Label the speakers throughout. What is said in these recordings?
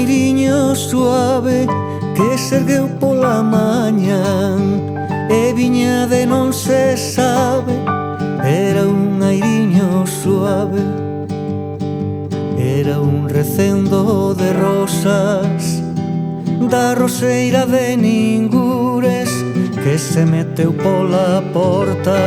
Speaker 1: airiño suave que se ergueu pola mañá e viña de non se sabe. Era un airiño suave, era un recendo de rosas da roseira de Ningures que se meteu pola porta.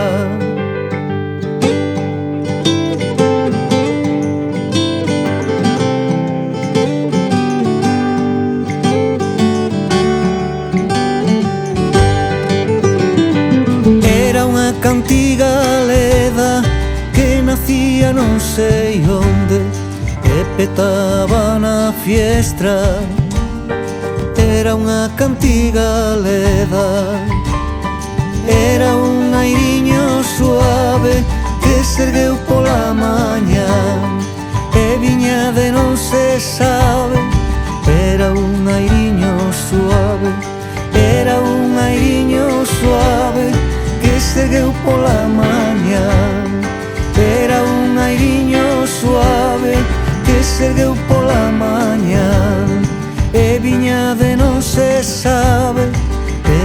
Speaker 1: Cantiga leda que nacía non sei onde e petaba na fiestra. Era unha cantiga leda, era un airiño suave que se ergueu pola mañá e viña de non se sabe. Era un airiño suave, era un airiño suave que se ergueu pola mañá. Era un airiño suave que se ergueu pola mañá e viña de non se sabe.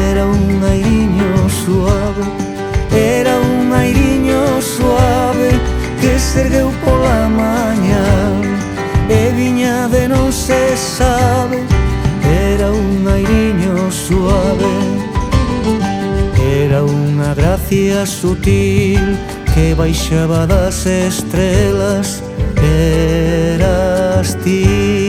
Speaker 1: Era un airiño suave, era un airiño suave que se ergueu pola mañá e viña de non se sabe. Era un airiño suave, era unha gracia sutil que baixaba das estrelas. Eras ti.